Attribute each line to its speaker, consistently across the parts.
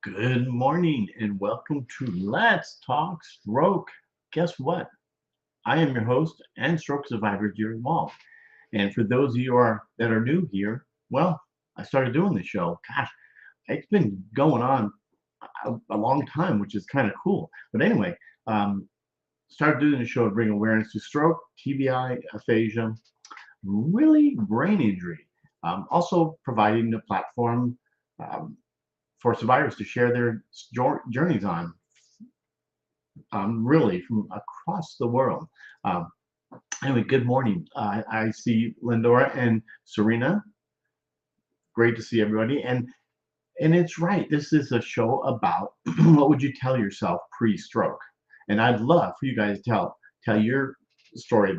Speaker 1: Good morning and welcome to Let's Talk Stroke. Guess what? I am your host and stroke survivor, Jerry Wall. And for those of you that are new here, well, I started doing this show. Gosh, it's been going on a long time, which is kind of cool. But anyway, um, started doing the show to bring awareness to stroke, TBI, aphasia, really brain injury. Also providing a platform um, for survivors to share their journeys on really from across the world. Um, anyway, good morning. I see Lindora and Serena. Great to see everybody. And it's right. This is a show about what would you tell yourself pre-stroke. And I'd love for you guys to tell your story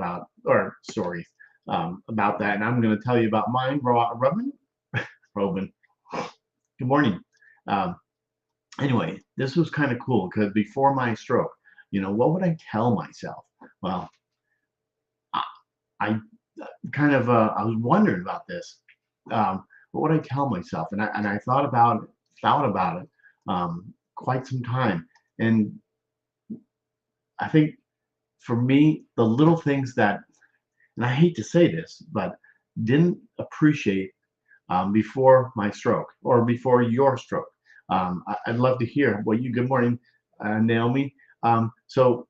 Speaker 1: stories about that. And I'm going to tell you about mine. Robin. Good morning. Um, anyway, this was kind of cool because before my stroke, what would I tell myself? Well, I, I I was wondering about this. What would I tell myself? And I thought about it quite some time. And I think for me, the little things that, and I hate to say this, but didn't appreciate before my stroke or before your stroke. I'd love to hear what you. Good morning, Naomi. So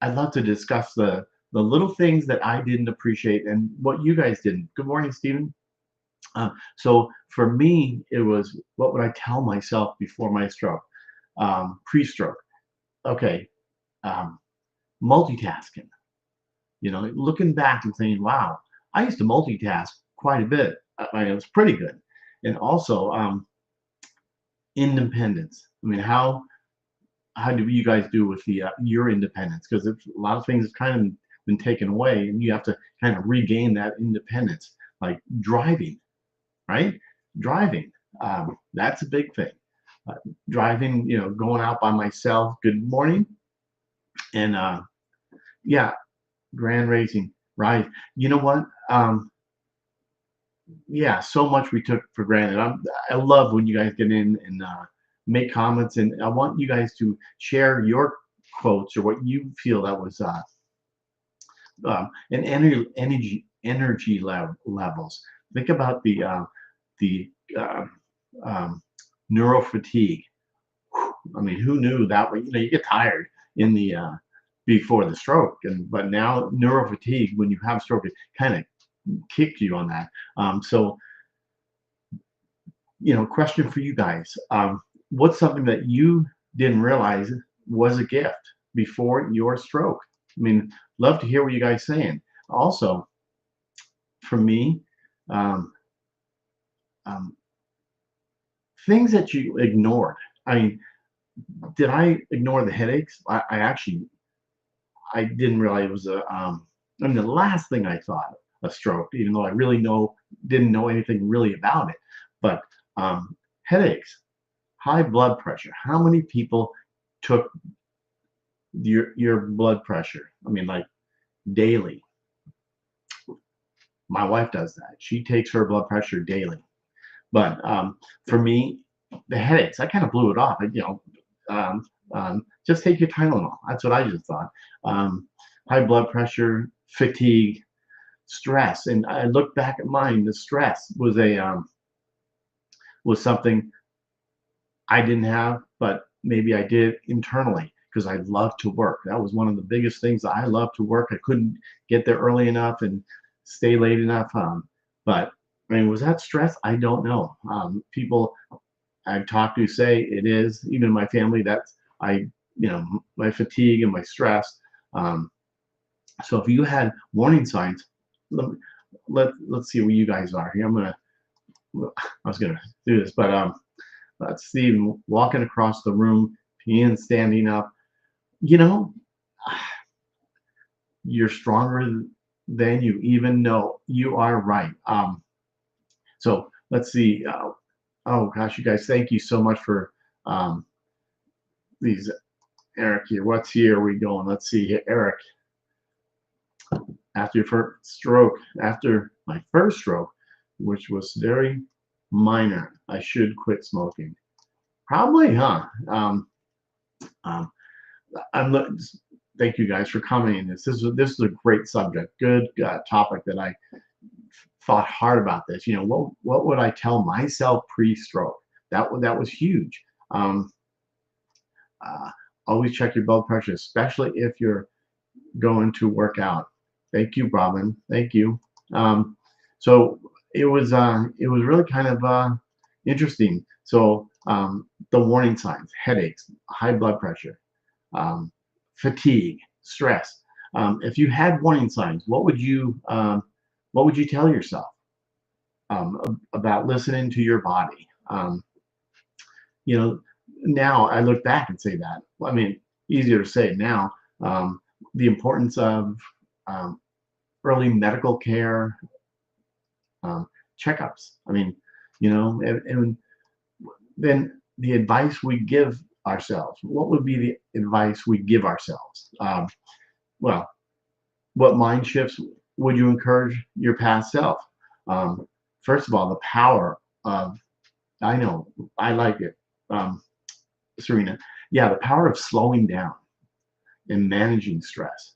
Speaker 1: I'd love to discuss the little things that I didn't appreciate and what you guys didn't. Good morning, Stephen. So for me, it was what would I tell myself before my stroke, pre-stroke. Okay, um, multitasking. Looking back and saying, "Wow, I used to multitask quite a bit. It was pretty good." And also independence. I mean, how do you guys do with the your independence? Because a lot of things have kind of been taken away, and you have to kind of regain that independence, like driving, right? Driving, that's a big thing. Uh, Driving, going out by myself. Good morning, and yeah, grand racing, right? You know what? Yeah, so much we took for granted. I love when you guys get in and make comments, and I want you guys to share your quotes or what you feel that was and levels. Think about the um, neural fatigue. I mean, who knew that? You get tired in the before the stroke, but now neural fatigue when you have stroke, it kind of kicked you on that. So, question for you guys: what's something that you didn't realize was a gift before your stroke? I mean, love to hear what you guys saying. Also, for me, um, um, things that you ignored. I mean, did I ignore the headaches? I actually I didn't realize it was a. I mean, the last thing I thought a stroke, even though I really didn't know anything really about it. But headaches, high blood pressure. How many people took your blood pressure? I mean, like daily. My wife does that. She takes her blood pressure daily. But for me, the headaches, I kind of blew it off. Just take your Tylenol. That's what I just thought. High blood pressure, fatigue, stress, and I look back at mine. The stress was something I didn't have, but maybe I did internally because I love to work. That was one of the biggest things. I love to work. I couldn't get there early enough and stay late enough. But I mean, was that stress? I don't know. People I've talked to say it is. Even my family, that's my fatigue and my stress. Um, so if you had warning signs, let, let's see where you guys are here. I was gonna do this, but let's see, walking across the room, peeing, standing up. You know, you're stronger than you even know. You are right. So let's see. Oh gosh, you guys, thank you so much for um, these. Eric here. What's here? Are we going? Let's see here. Eric, after your first stroke, after my first stroke, which was very minor, I should quit smoking. Probably, huh? Um, I'm thank you guys for commenting this. This is a great subject, good topic that I thought hard about this. You know, what would I tell myself pre-stroke? That was huge. Um, uh, Always check your blood pressure, especially if you're going to work out. Thank you, Robin. Thank you. Um, so it was really kind of interesting. So the warning signs: headaches, high blood pressure, um, fatigue, stress. If you had warning signs, what would you tell yourself about listening to your body? You know, now I look back and say that. I mean, easier to say now. Um, the importance of um, early medical care, um, checkups. I mean, and then the advice we give ourselves. What would be the advice we give ourselves? Well, what mind shifts would you encourage your past self? Um, First of all, the power of, I know, I like it, Serena. Yeah, the power of slowing down and managing stress.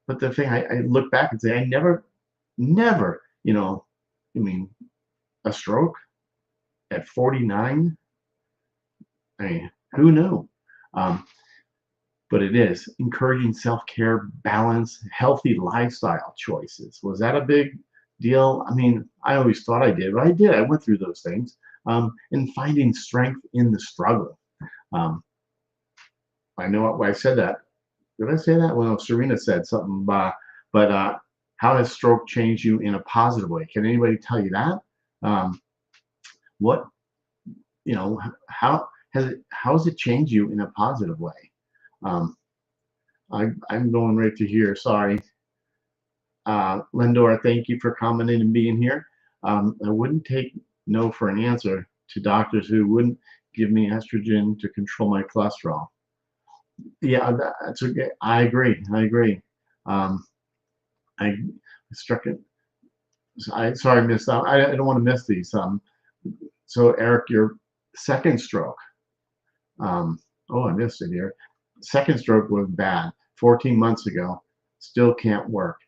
Speaker 1: But the thing, I look back and say, I never, I mean, a stroke at 49. I mean, who knew? Um, but it is encouraging self-care, balance, healthy lifestyle choices. Was that a big deal? I mean, I always thought I did, but I did. I went through those things. And finding strength in the struggle. Um, I know why I said that. Did I say that? Well, Serena said something, but how has stroke changed you in a positive way? Can anybody tell you that? Um, what, how how has it changed you in a positive way? Um, I'm going right to here. Sorry. Lindora, thank you for commenting and being here. I wouldn't take no for an answer to doctors who wouldn't give me estrogen to control my cholesterol. Yeah, that's okay. I agree. I agree. Um, I struck it. Sorry, miss. I don't want to miss these. So Eric, your second stroke. Um, oh, I missed it here. Second stroke was bad. 14 months ago. Still can't work.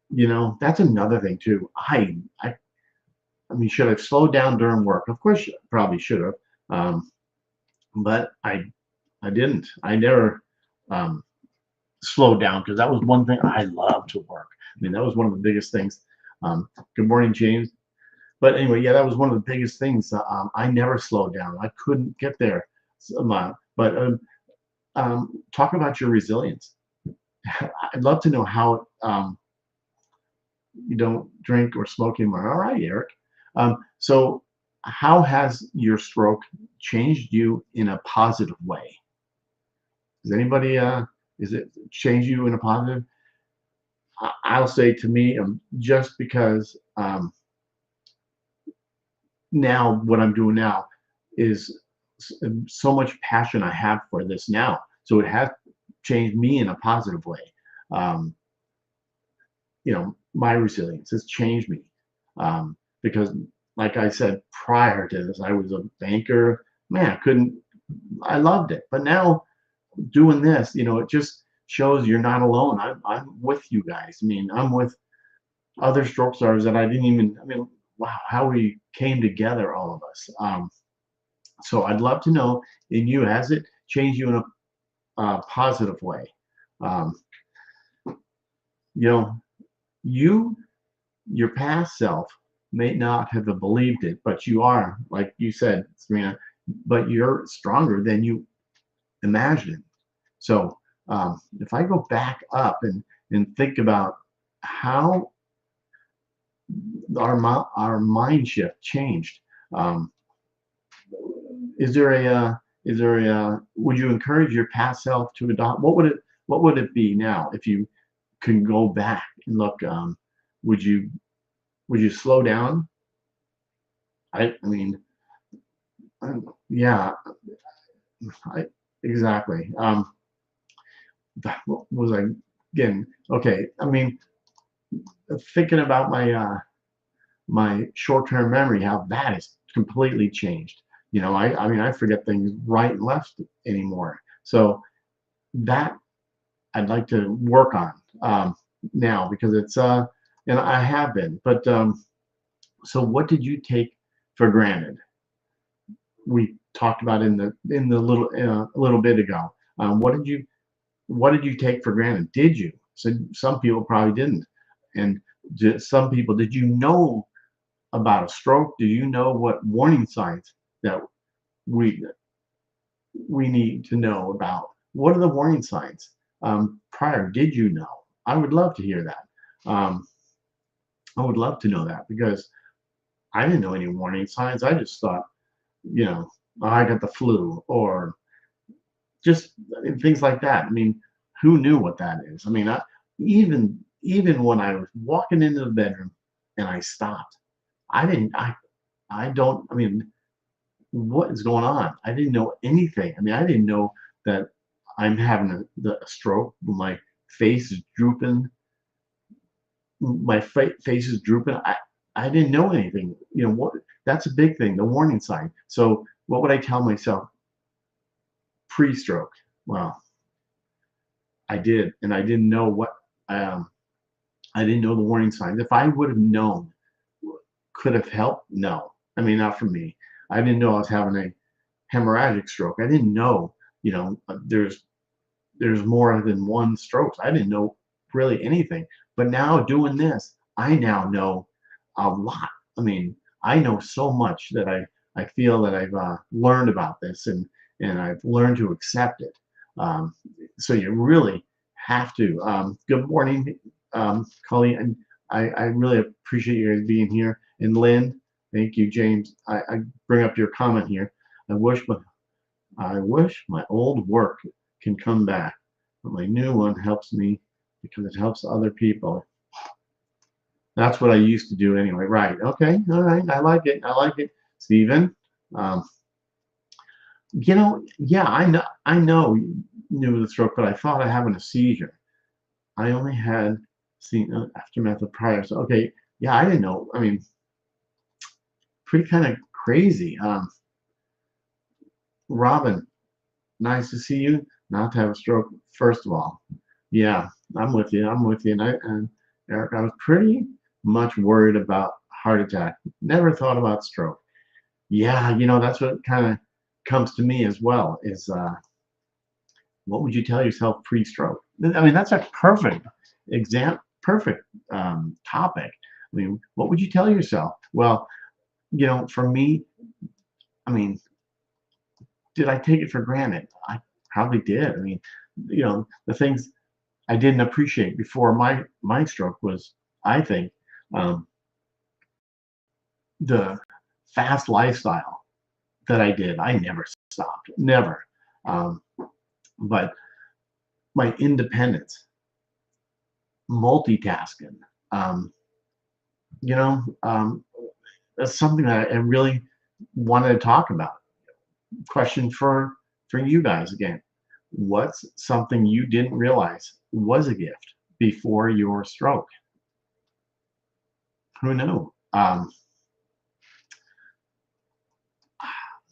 Speaker 1: That's another thing too. I mean, should have slowed down during work. Of course, probably should have, but I didn't. I never um, slowed down because that was one thing I love to work. I mean, that was one of the biggest things. Good morning, James. But anyway, yeah, that was one of the biggest things. I never slowed down. I couldn't get there. But talk about your resilience. I'd love to know how you don't drink or smoke anymore. All right, Eric. So how has your stroke changed you in a positive way? Does anybody, is it change you in a positive? I'll say to me, just because now what I'm doing now is so much passion I have for this now. So it has changed me in a positive way. Um, my resilience has changed me because, like I said prior to this, I was a banker. Man, I loved it. But now doing this, it just shows you're not alone. I'm with you guys. I mean, I'm with other stroke stars that I didn't even, I mean, wow, how we came together, all of us. So I'd love to know in you, has it changed you in a positive way? Um, you know, you, your past self may not have believed it, but you are, like you said, Serena, but you're stronger than you imagined. So if I go back up and think about how our mind shift changed, um, is there would you encourage your past self to adopt? What would it be now if you can go back and look? Would you slow down? I mean, yeah, I, exactly. What was I again? Okay, I mean, thinking about my short-term memory, how that has completely changed. I mean, I forget things right and left anymore. So that I'd like to work on now, because and I have been. But so what did you take for granted? We talked about in the little a little bit ago. What did you take for granted? Did you? So some people probably didn't. And some people, did you know about a stroke? Do you know what warning signs that we we need to know about? What are the warning signs? Prior, did you know? I would love to hear that. I would love to know that, because I didn't know any warning signs. I just thought, you know, "Oh, I got the flu," or just things like that. I mean, who knew what that is? I mean, even when I was walking into the bedroom and I stopped, I didn't. I don't. I mean, what is going on? I didn't know anything. I mean, I didn't know that I'm having a stroke. My face is drooping. My face is drooping. I didn't know anything. What? That's a big thing. The warning sign. So what would I tell myself pre-stroke? Well, I did, and I didn't know what. Um, I didn't know the warning signs. If I would have known, could have helped. No, I mean, not for me. I didn't know I was having a hemorrhagic stroke. I didn't know. There's more than one stroke. I didn't know really anything. But now doing this, I now know a lot. I mean, I know so much that I feel that I've learned about this, and I've learned to accept it. Um, so you really have to. Good morning, Colleen, and I really appreciate you guys being here. And Lynn, thank you, James. I bring up your comment here. I wish my I wish my old work can come back, but my new one helps me because it helps other people. That's what I used to do anyway. Right. Okay. All right. I like it. I like it. Stephen. Um, yeah, I know knew the stroke, but I thought I having a seizure. I only had seen aftermath of prior. So okay. Yeah, I didn't know. I mean, pretty kind of crazy. Robin, nice to see you. Not to have a stroke, first of all. Yeah, I'm with you. I'm with you. And Eric, I was pretty much worried about heart attack. Never thought about stroke. Yeah, that's what kind of comes to me as well. Is what would you tell yourself pre-stroke? I mean, that's a perfect perfect topic. I mean, what would you tell yourself? Well, for me, I mean, did I take it for granted? I probably did. I mean, the things I didn't appreciate before my stroke was, I think, um, the fast lifestyle that I did. I never stopped, never. Um, but my independence, multitasking, um, you know, um, that's something that I really wanted to talk about. Question for you guys again. What's something you didn't realize was a gift before your stroke? Who knew?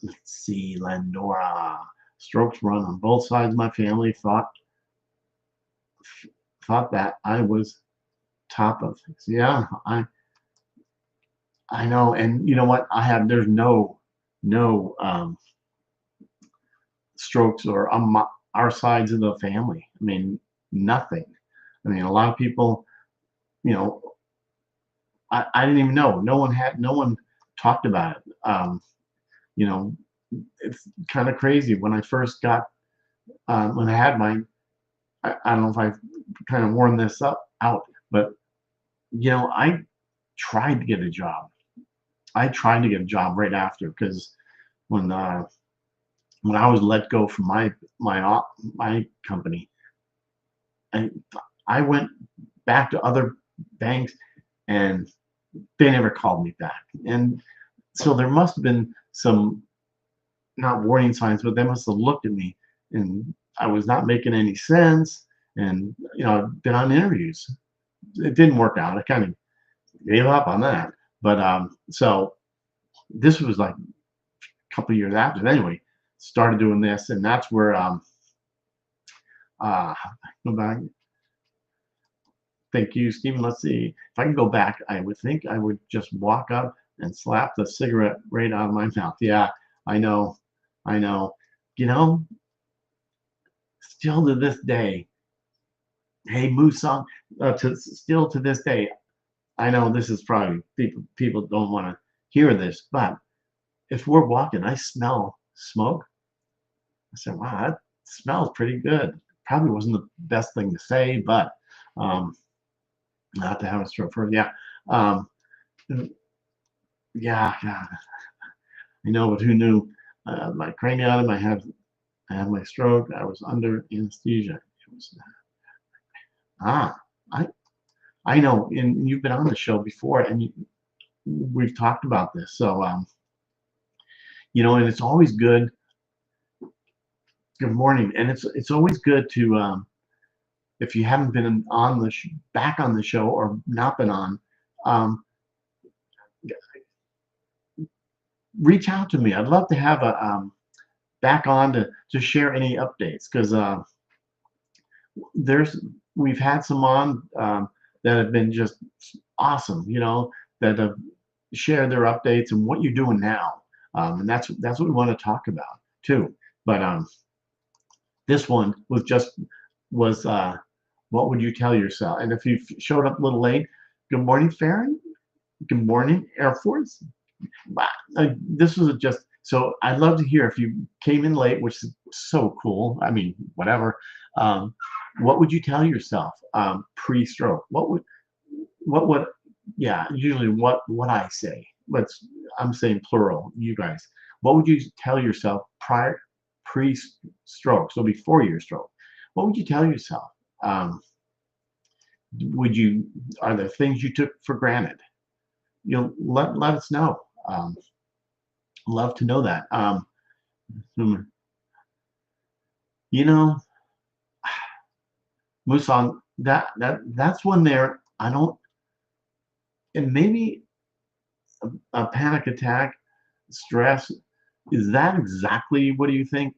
Speaker 1: Let's see, Landora. Strokes run on both sides of my family. Thought that I was top of things. Yeah, I know, and you know what? There's no strokes or on our sides of the family. I mean, nothing. I mean, a lot of people, you know, I didn't even know. No one talked about it. You know, it's kind of crazy. When I first got, when I had mine, I don't know if I've kind of worn this out, but I tried to get a job. I tried to get a job right after, because when uh, when I was let go from my company, and I went back to other banks, and they never called me back. And so there must have been some, not warning signs, but they must have looked at me, and I was not making any sense. And I've been on interviews. It didn't work out. I kind of gave up on that. But so this was like couple years after. Anyway, started doing this, and that's where uh, go back. Thank you, Stephen. Let's see. If I can go back, I would think I would just walk up and slap the cigarette right out of my mouth. Yeah, I know. I know. You know, still to this day, hey, Moose song, still to this day, I know this is probably people don't want to hear this, but if we're walking, I smell smoke. I said, wow, that smells pretty good. Probably wasn't the best thing to say, but um, not to have a stroke for, yeah. Um, yeah, yeah, I know, but who knew? My cranium, I had my stroke. I was under anesthesia. It was ah, I I know, and you've been on the show before, and we've talked about this. So and it's always good. Good morning, and it's always good to if you haven't been on the back on the show or not been on, um, reach out to me. I'd love to have a back on to share any updates because there's we've had some on that have been just awesome. That have shared their updates and what you're doing now, and that's what we want to talk about too. But this one was what would you tell yourself? And if you showed up a little late, good morning, Farron. Good morning, Air Force. Wow, this was just so. I'd love to hear if you came in late, which is so cool. I mean, whatever. Um, what would you tell yourself pre-stroke? What would yeah? Usually, what I say. I'm saying plural. You guys, what would you tell yourself pre-stroke? So before your stroke, what would you tell yourself? Um, would you Are there things you took for granted? Let us know. Um, Love to know that. Hmm, you know, Musang, that's one there. I don't, and maybe a panic attack, stress. Is that exactly what do you think?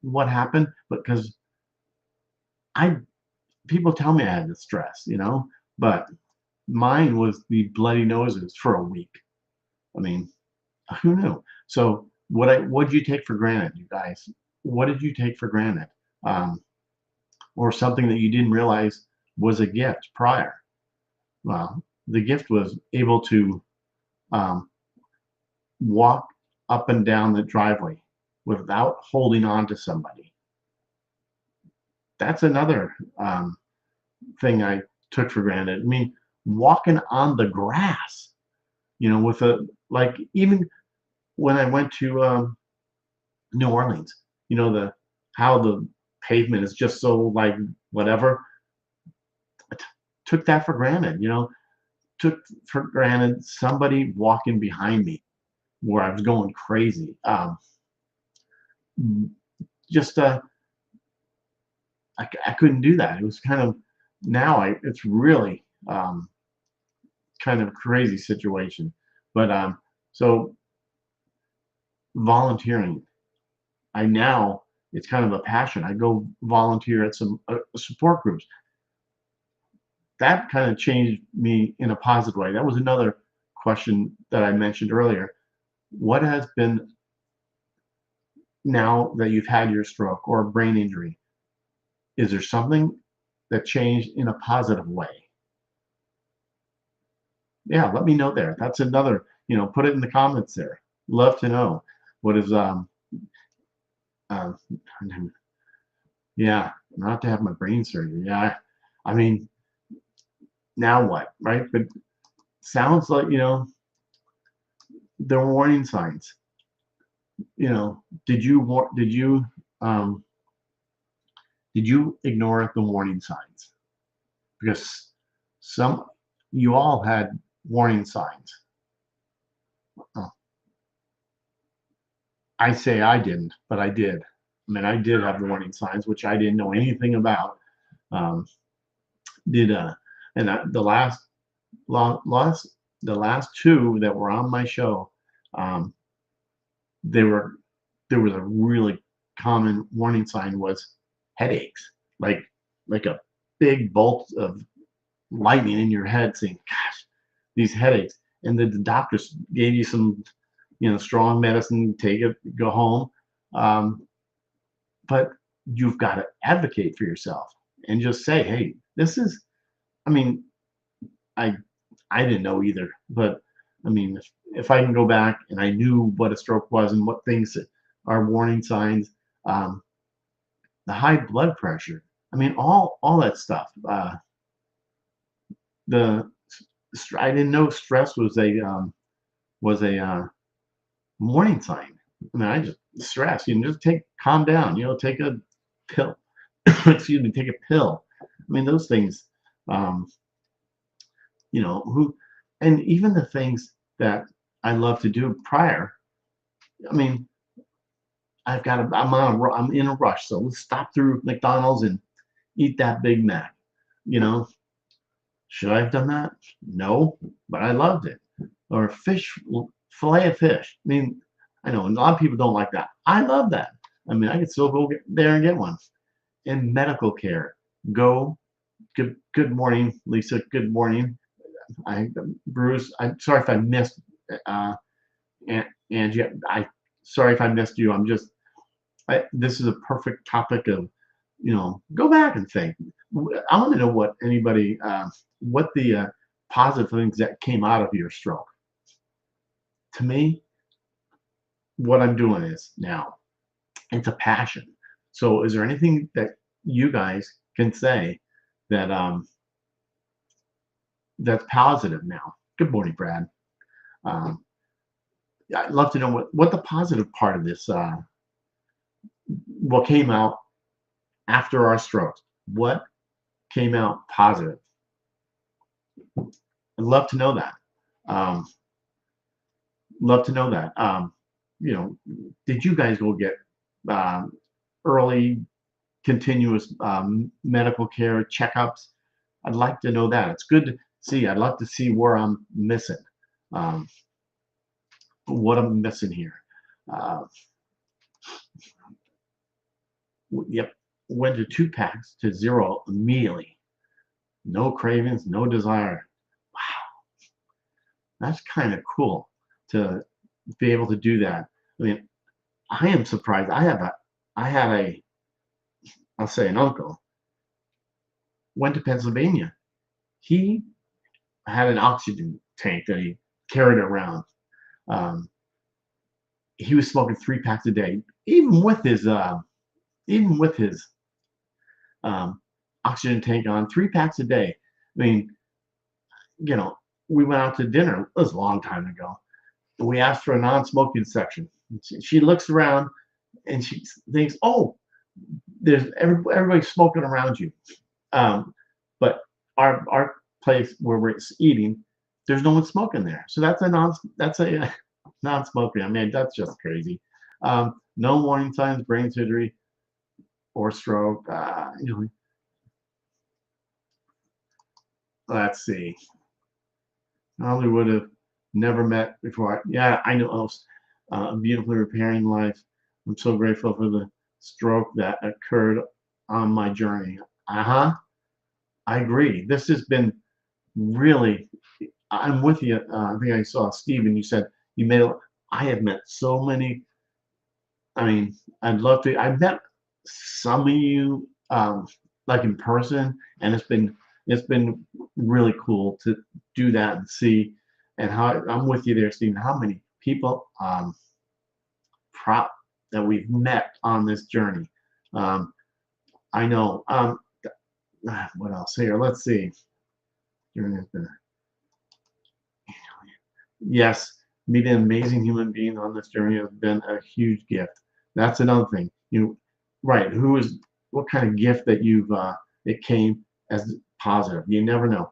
Speaker 1: What happened? Because I people tell me I had the stress, but mine was the bloody noses for a week. I mean, who knew? So what did you take for granted, you guys? What did you take for granted? Um, or something that you didn't realize was a gift prior? Well, the gift was able to um, walk up and down the driveway without holding on to somebody. That's another thing I took for granted. I mean, walking on the grass, with like even when I went to New Orleans, the how the pavement is just so like whatever. I took that for granted, took for granted somebody walking behind me where I was going crazy. Just I couldn't do that. It was kind of now it's really kind of crazy situation. But so volunteering, I now it's kind of a passion. I go volunteer at some support groups. That kind of changed me in a positive way. That was another question that I mentioned earlier. What has been now that you've had your stroke or brain injury? Is there something that changed in a positive way? Yeah, let me know there. That's another, put it in the comments there. Love to know what is uh, yeah, not to have my brain surgery. Yeah, I mean, now what, right? But sounds like, there are warning signs. Um did you ignore the warning signs? Because some you all had warning signs. Uh, I say I didn't, but I did. I mean, I did have the warning signs, which I didn't know anything about. Um, did and the last the last two that were on my show, um, they were there was a really common warning sign was headaches, like like a big bolt of lightning in your head, saying, "Gosh, these headaches." And then the doctors gave you some, strong medicine, take it, go home. Um, but you've got to advocate for yourself and just say, "Hey, this is." I mean, I I didn't know either, but I mean, if I can go back and I knew what a stroke was and what things are warning signs, um, the high blood pressure. I mean, all that stuff. The I didn't know stress was a warning sign. I mean, I just stress. You can just calm down. Take a pill. Excuse me, take a pill. I mean, those things. Um, who, and even the things that I love to do prior. I mean, I'm in a rush, so let's stop through McDonald's and eat that Big Mac. You know, should I have done that? No, but I loved it. Or fillet of fish. I mean, I know a lot of people don't like that. I love that. I mean, I could still go there and get one. In medical care, go. Good morning, Lisa. Good morning. Bruce. I'm sorry if I missed uh, Angie. Sorry if I missed you. This is a perfect topic of, go back and think. I want to know what the positive things that came out of your stroke. To me, what I'm doing is now it's a passion. So, is there anything that you guys can say that that's positive now? Good morning, Brad. Um, I'd love to know what the positive part of this, what came out after our strokes. What came out positive? I'd love to know that. Um, love to know that. Did you guys go get um, early, continuous medical care checkups? I'd like to know that. It's good to see. I'd like to see where I'm missing, um, what I'm missing here. Uh, yep, went to 2 packs to 0 immediately. No cravings, no desire. Wow, that's kind of cool to be able to do that. I mean, I am surprised. I had I'll say an uncle went to Pennsylvania. He had an oxygen tank that he carried around. Um, he was smoking 3 packs a day, even with his um, oxygen tank on, 3 packs a day. I mean, you know, we went out to dinner. It was a long time ago. We asked for a non-smoking section. She looks around and she thinks, "Oh, there's everybody's smoking around you." But our place where we're eating, there's no one smoking there. So that's a non-smoking. I mean, that's just crazy. No warning signs, brain surgery or stroke. Let's see. Probably would have never met before. Yeah, I know. Beautifully repairing life. I'm so grateful for the stroke that occurred on my journey. Uh-huh. I agree. This has been really, I'm with you. I think I saw Stephen, you said you made I have met so many. I mean, I'd love to. I've met some of you like in person, and it's been really cool to do that and see. And how I'm with you there, Stephen. How many people prop that we've met on this journey? Um, I know. What else here? Let's see. Yes, meeting amazing human beings on this journey has been a huge gift. That's another thing. Right? What kind of gift that it came as positive? You never know.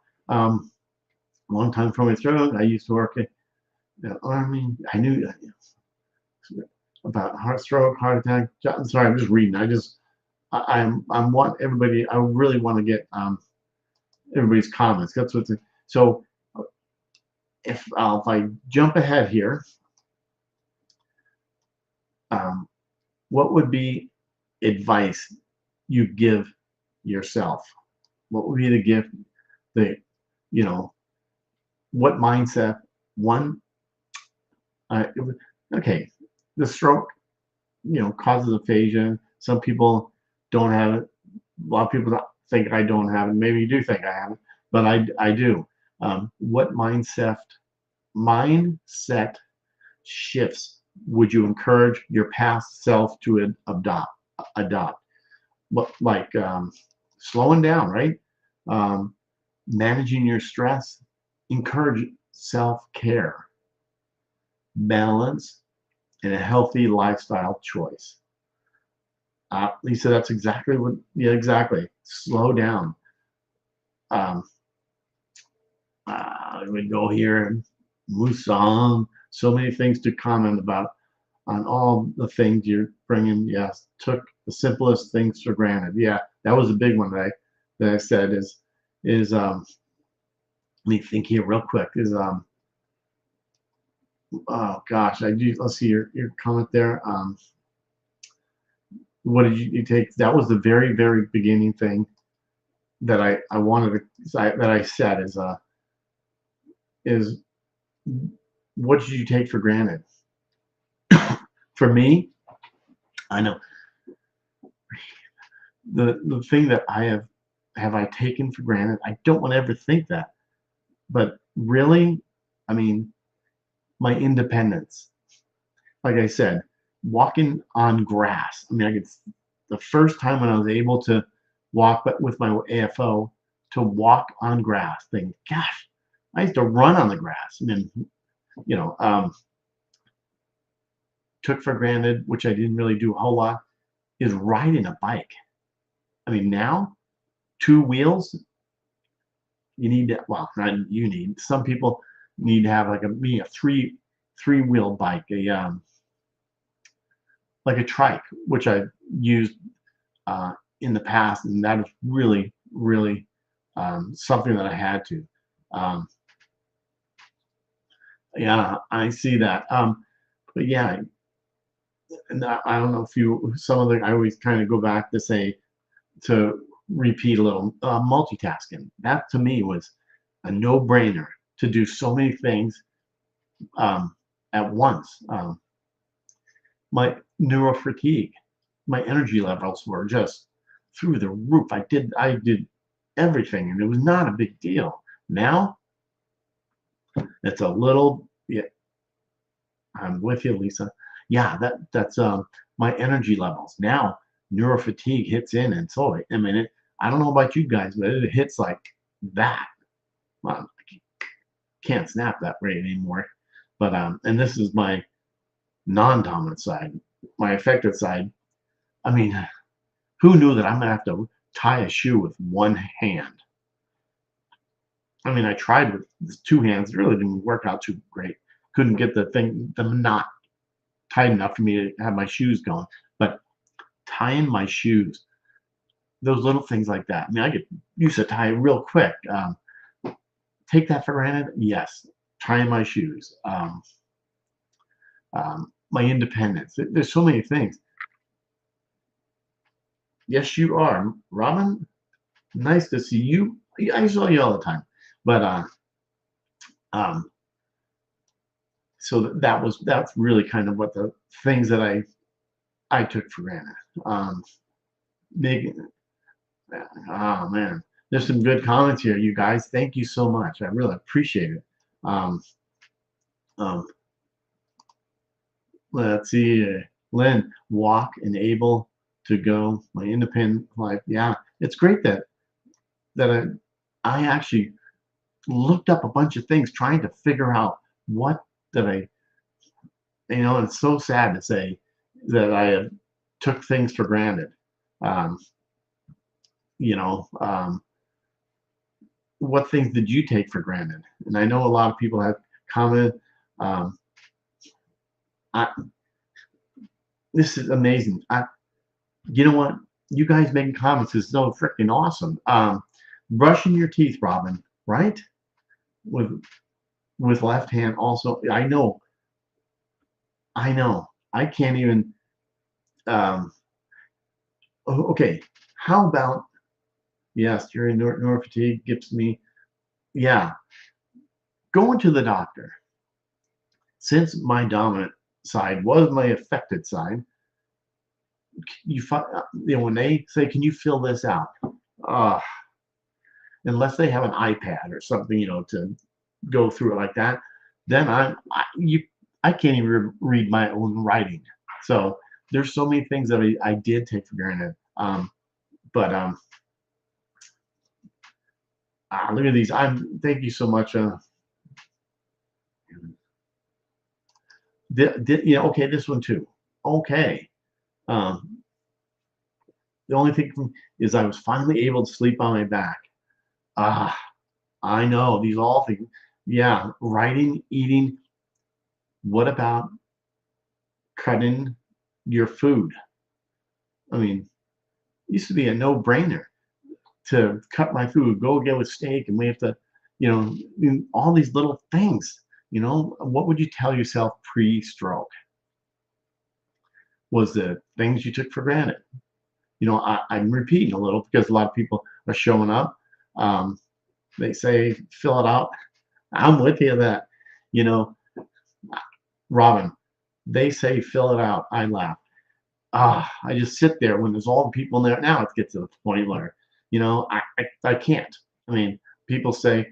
Speaker 1: Long time from my throat, I used to work at the army. I knew about heart stroke, heart attack. I'm sorry, I'm just reading. I want everybody. I really want to get everybody's comments. That's what's so. If I jump ahead here, what would be advice you give yourself? What would be the gift that, you know, what mindset? One, it okay, the stroke, causes aphasia. Some people don't have it. A lot of people don't think I don't have it. Maybe you do think I have it, but I do. What mindset shifts would you encourage your past self to adopt? Like slowing down, right? Um, Managing your stress, encourage self-care, balance, and a healthy lifestyle choice. Lisa, that's exactly what, yeah, exactly. Slow down. Um, we go here and Musang, so many things to comment about on all the things you're bringing. Yes, took the simplest things for granted. Yeah, that was a big one that I said is let me think here real quick. Is oh gosh, I do. Let's see your comment there. What did you take? That was the very beginning thing that I wanted to that I said is what did you take for granted? For me, I know the thing that have I taken for granted. I don't want to ever think that, but really, I mean, my independence. Like I said, walking on grass. I mean, the first time when I was able to walk, but with my AFO, to walk on grass. Think, gosh, I used to run on the grass. I mean, you know, took for granted, which I didn't really do a whole lot, is riding a bike. I mean, now two wheels, you need to, well, not you need. Some people need to have like a three-wheel bike, like a trike, which I've used in the past, and that is really something that I had to. Um, yeah, I see that. But yeah, and I don't know if some of the I always kind of go back to say to repeat a little multitasking. That to me was a no-brainer to do so many things um, at once. My neural fatigue, my energy levels were just through the roof. I did everything, and it was not a big deal. Now it's a little. Yeah, I'm with you, Lisa. Yeah, that's my energy levels now. Neural fatigue hits in, and so I mean, I don't know about you guys, but it hits like that. Well, I can't snap that rate anymore. But and this is my non-dominant side, my affected side. I mean, who knew that I'm gonna have to tie a shoe with one hand? I mean, I tried with two hands. It really didn't work out too great. Couldn't get the knot tight enough for me to have my shoes going. But tying my shoes, those little things like that. I mean, I get used to tie real quick. Take that for granted? Yes. Tying my shoes. My independence. There's so many things. Yes, you are. Robin, nice to see you. I saw you all the time. But um, so that's really kind of what the things that I took for granted. Big, oh man, there's some good comments here, you guys. Thank you so much. I really appreciate it. Um, um, let's see, Lynn, walk and able to go my independent life. Yeah, it's great that I actually looked up a bunch of things trying to figure out what that I, it's so sad to say that I have took things for granted. Um, you know, what things did you take for granted? And I know a lot of people have commented. Um, I, this is amazing. You know what? You guys making comments is so freaking awesome. Brushing your teeth, Robin, right? With left hand also. I know. I can't even. Um, okay, how about yes, during nor fatigue gives me yeah, going to the doctor. Since my dominant side was my affected side, when they say, "Can you fill this out?" Uh, unless they have an iPad or something, to go through it like that, then I can't even read my own writing. So there's so many things that I did take for granted. But look at these. Thank you so much. Okay, this one too. Okay. Um, the only thing is I was finally able to sleep on my back. Ah, I know these all things. Yeah, writing, eating. What about cutting your food? I mean, it used to be a no-brainer to cut my food, go get a steak, and we have to, all these little things. What would you tell yourself pre-stroke? Was the things you took for granted? I'm repeating a little because a lot of people are showing up. Um, they say fill it out. I'm with you that, you know, Robin. They say fill it out. I laugh. I just sit there when there's all the people in there. Now it gets to the point where, I can't. I mean, people say,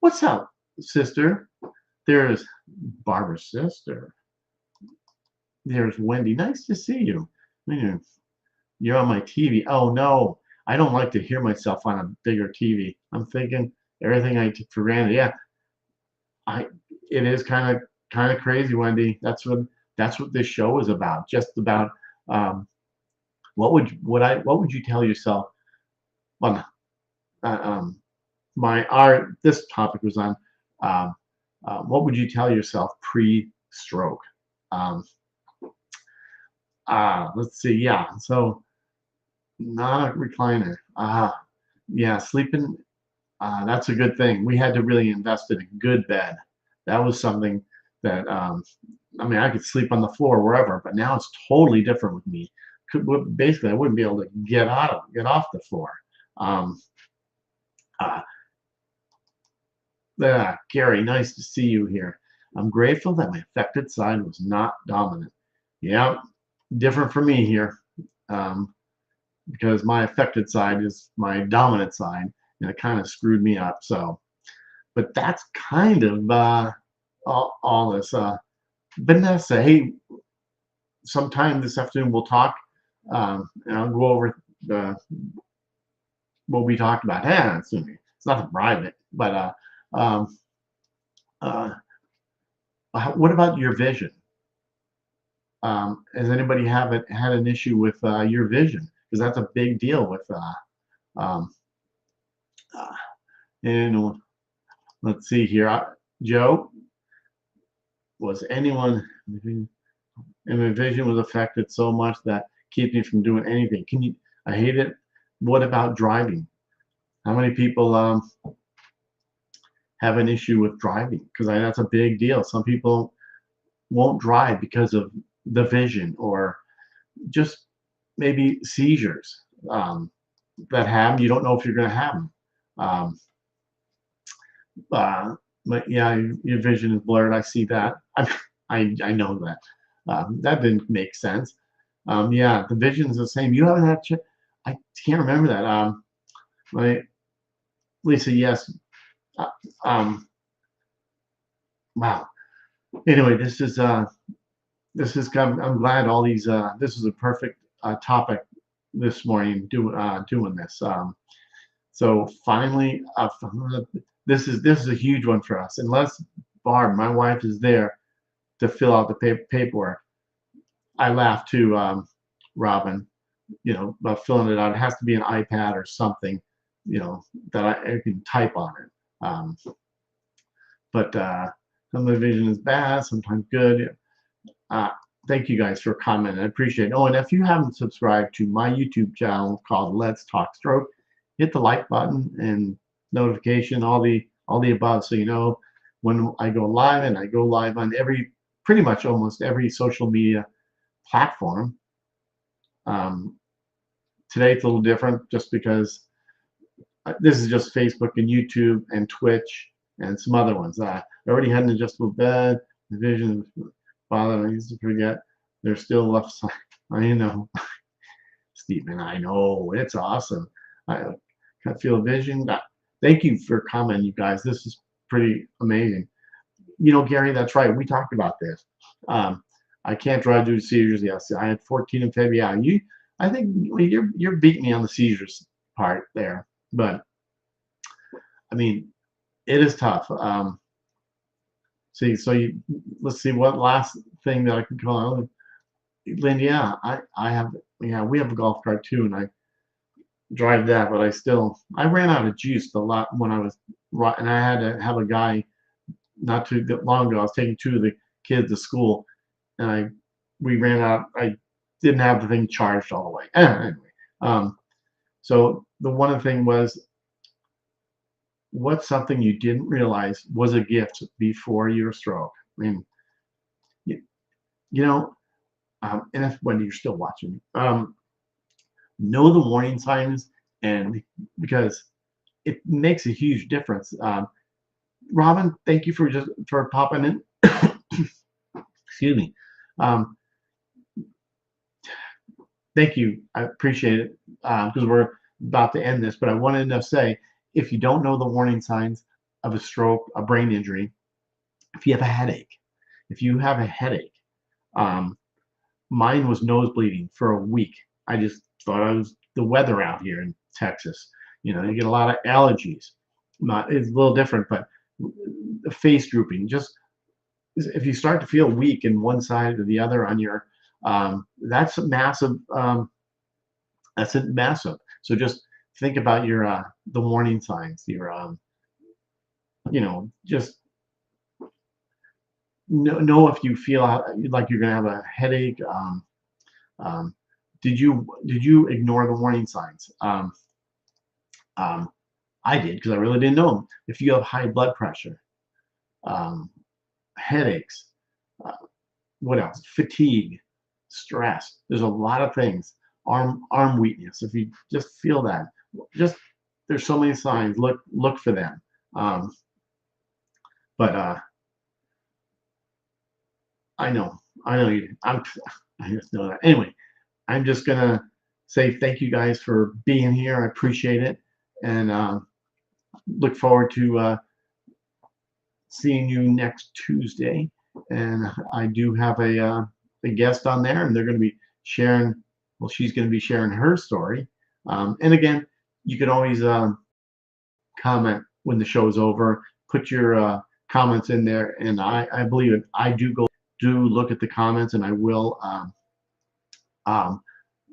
Speaker 1: "What's up, sister?" There's Barbara's sister. There's Wendy. Nice to see you. Man, you're on my TV. Oh no, I don't like to hear myself on a bigger TV. I'm thinking everything I took for granted. Yeah, I. It is kind of crazy, Wendy. That's what this show is about. Just about um, what would you tell yourself? Well, um, this topic was on um, what would you tell yourself pre-stroke? Um, let's see. Yeah, so not a recliner. Yeah, sleeping. That's a good thing. We had to really invest in a good bed. That was something that I mean, I could sleep on the floor wherever, but now it's totally different with me. Basically, I wouldn't be able to get off the floor. Um, uh, Gary, nice to see you here. I'm grateful that my affected side was not dominant. Yeah, different for me here, because my affected side is my dominant side, and it kind of screwed me up. So, but that's kind of all this. Vanessa, hey, sometime this afternoon we'll talk, and I'll go over the what we talked about. It's nothing private, but um, uh, what about your vision? Has anybody had an issue with your vision? Because that's a big deal with um, uh, and let's see here, Joe. Was anyone and my vision was affected so much that keeps me from doing anything? Can you? I hate it. What about driving? How many people have an issue with driving? Because that's a big deal. Some people won't drive because of the vision or just maybe seizures that happen. You don't know if you're going to have them. Um, but yeah, your vision is blurred. I see that. I know that. That didn't make sense. Yeah, the vision is the same. You haven't had. I can't remember that. My Lisa, yes. Uh, um, wow. Anyway, I'm glad all these. This is a perfect topic this morning. Doing this. So finally, this is a huge one for us. Unless Barb, my wife, is there to fill out the paperwork. I laugh too, Robin. About filling it out. It has to be an iPad or something, that I can type on it. But some of the vision is bad, sometimes good. Uh, Thank you guys for commenting. I appreciate it. Oh, and if you haven't subscribed to my YouTube channel called Let's Talk Stroke, hit the like button and notification, all the above, so you know when I go live. And I go live on pretty much almost every social media platform. Um, Today it's a little different just because this is just Facebook and YouTube and Twitch and some other ones. I already had an adjustable bed, the vision, father, I used to forget. They're still left side. I know, Stephen, I know, it's awesome. I can feel vision. Thank you for commenting, you guys. This is pretty amazing. You know, Gary, that's right. We talked about this. Um, I can't drive due to seizures. Yes, I had 14 in February. Yeah, I think you're beating me on the seizures part there, but I mean, it is tough. See, so let's see what last thing that I can call out. Lynn, yeah, I have, yeah, we have a golf cart too, and I drive that, but I ran out of juice a lot when I was right, and I had to have a guy not too long ago. I was taking two of the kids to school, and we ran out. I didn't have the thing charged all the way. Anyway, um, so the one thing was, what's something you didn't realize was a gift before your stroke? I mean, you, you know, and if when you're still watching, know the warning signs, and because it makes a huge difference. Robin, thank you for popping in. Excuse me. Um, Thank you. I appreciate it because we're about to end this. But I wanted to say, if you don't know the warning signs of a stroke, a brain injury, if you have a headache, if you have a headache, um, mine was nose bleeding for a week. I just thought it was the weather out here in Texas. You know, you get a lot of allergies. It's a little different, but face drooping. Just if you start to feel weak in one side or the other on your, that's a massive. That's a massive. So just think about your the warning signs. Your just know if you feel like you're gonna have a headache. Um, did you ignore the warning signs? Um, I did because I really didn't know them. If you have high blood pressure, um, headaches, uh, what else? Fatigue, stress. There's a lot of things. Arm weakness. If you just feel that, just there's so many signs. Look for them. Um, but I know you. I just know that. Anyway, I'm just gonna say thank you guys for being here. I appreciate it, and look forward to seeing you next Tuesday. And I do have a guest on there, and they're going to be sharing. Well, she's going to be sharing her story. And again, you can always comment when the show's over. Put your comments in there, and I believe it. I do look at the comments, and I will um,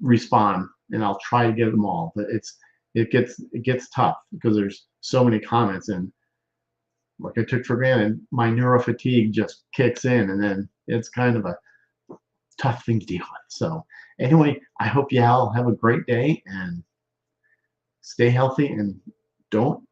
Speaker 1: respond, and I'll try to get them all. But it gets tough because there's so many comments, and like I took for granted, my neurofatigue just kicks in, and then it's kind of a tough thing to deal with. So anyway, I hope you all have a great day and stay healthy and don't